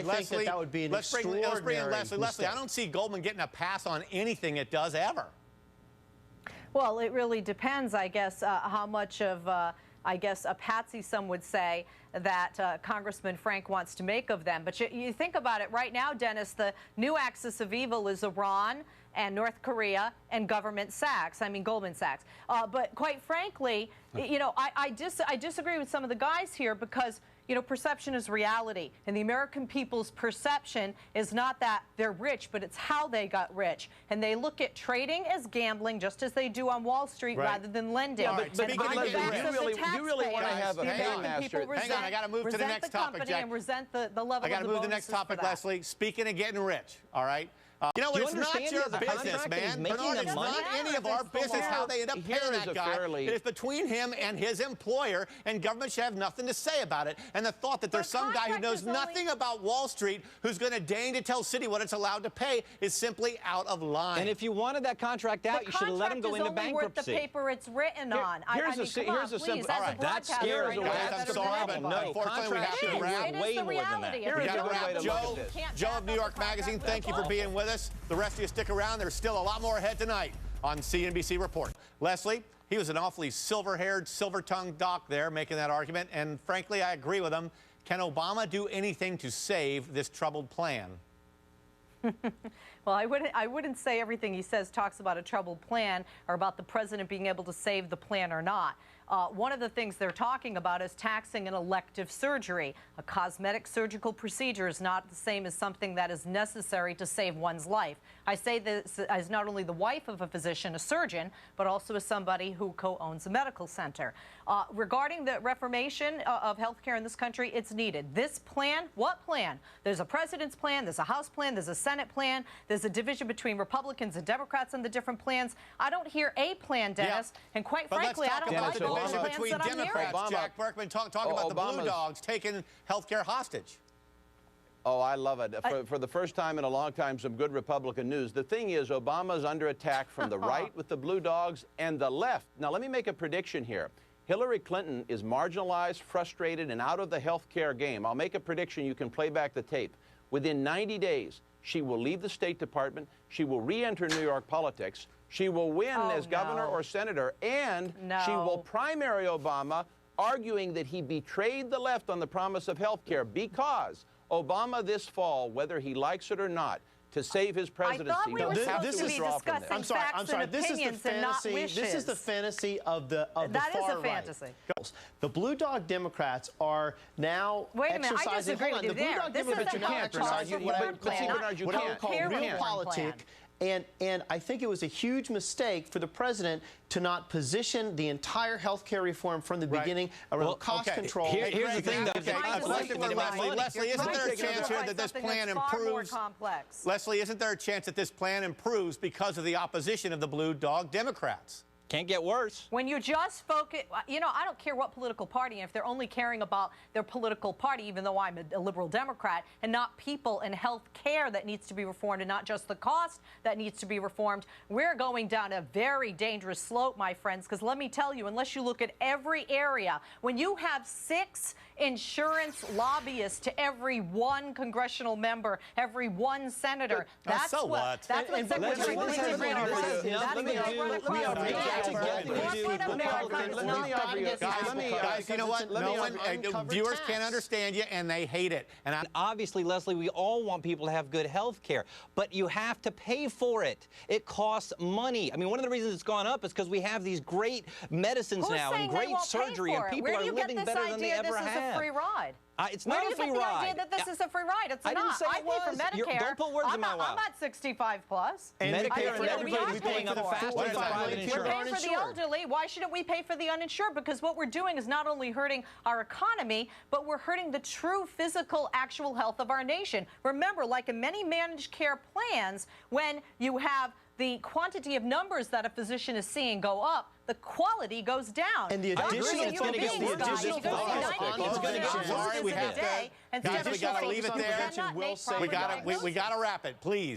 think that would be an extraordinary Let's bring in Leslie. mistake. Leslie, I don't see Goldman getting a pass on anything it does ever. Well, it really depends, I guess, how much of, I guess, a patsy, some would say, that Congressman Frank wants to make of them. But you think about it right now, Dennis, the new axis of evil is Iran and North Korea and Goldman Sachs. But quite frankly, you know, I disagree with some of the guys here because, you know, perception is reality. And the American people's perception is not that they're rich, but it's how they got rich. And they look at trading as gambling, just as they do on Wall Street, rather than lending. Yeah, but you really want to have a paymaster. Hang on, I got to move to the next topic, Jack. And resent the level I got to move to the next topic, Leslie. Speaking of getting rich, all right? You know, it's not your business, man. Bernard, it's not any of our business how they end up paying that guy. It is between him and his employer, and government should have nothing to say about it. And the thought that there's some guy who knows nothing about Wall Street who's going to deign to tell Citi what it's allowed to pay is simply out of line. And if you wanted that contract out, you should have let him go into bankruptcy. The contract is only worth the paper it's written on. Here's a simple. All right, that scares away. I'm sorry, but no, unfortunately, we have to wrap. Way more than that. We got to wrap. Joe of New York Magazine, thank you for being with us. The rest of you stick around. There's still a lot more ahead tonight on CNBC Report. Leslie, he was an awfully silver-haired, silver-tongued doc there making that argument, and frankly, I agree with him. Can Obama do anything to save this troubled plan? Well, I wouldn't say everything he says talks about a troubled plan or about the president being able to save the plan or not. One of the things they're talking about is taxing an elective surgery. A cosmetic surgical procedure is not the same as something that is necessary to save one's life. I say this as not only the wife of a physician, a surgeon, but also as somebody who co-owns a medical center. Regarding the reformation of health care in this country, it's needed. This plan, what plan? There's a president's plan, there's a House plan, there's a Senate plan, there's a division between Republicans and Democrats on the different plans. I don't hear a plan, Dennis, and quite frankly, I don't like all the plans between that I'm Democrats. hearing. Jack Berkman talk about the Blue Dogs taking health care hostage. Oh, I love it. For the first time in a long time, some good Republican news. The thing is, Obama's under attack from the right with the Blue Dogs and the left. Now, let me make a prediction here. Hillary Clinton is marginalized, frustrated, and out of the health care game. I'll make a prediction. You can play back the tape. Within 90 days, she will leave the State Department. She will re-enter New York politics. She will win as governor or senator, and she will primary Obama, arguing that he betrayed the left on the promise of health care because Obama this fall, whether he likes it or not, to save his presidency, this is I'm sorry. This is the fantasy. This is the fantasy of the far right. That is a fantasy. The Blue Dog Democrats are now exercising. I disagree with you there. This is what I would call realpolitik. And I think it was a huge mistake for the president to not position the entire health care reform from the beginning around cost control. Here's the thing, Leslie, isn't there a chance here that this plan improves? Leslie, isn't there a chance that this plan improves because of the opposition of the Blue Dog Democrats? Can't get worse. When you just focus, you know, I don't care what political party, if they're only caring about their political party, even though I'm a liberal Democrat, and not people and health care that needs to be reformed and not just the cost that needs to be reformed, we're going down a very dangerous slope, my friends, because let me tell you, unless you look at every area, when you have 6 insurance lobbyists to every 1 congressional member, every 1 senator, that's what Secretary Clinton ran our Guys, you know what? Viewers can't understand you, and they hate it. And obviously, Leslie, we all want people to have good health care, but you have to pay for it. It costs money. I mean, one of the reasons it's gone up is because we have these great medicines now and great surgery, and people are living better than they ever have. This is a free ride? It's not a free ride. Where do you get the idea that this is a free ride? It's not. I pay for Medicare. Don't put words in my mouth. I'm not 65 plus. Medicare and everybody's paying up faster than private insurance. We're paying for the elderly. Why shouldn't we pay for the uninsured? Because what we're doing is not only hurting our economy, but we're hurting the true physical, actual health of our nation. Remember, like in many managed care plans, when you have the quantity of numbers that a physician is seeing go up, the quality goes down. And the additional, it's going to get worse. Sorry, we have to. Guys, we got to leave it there. We got to wrap it, please.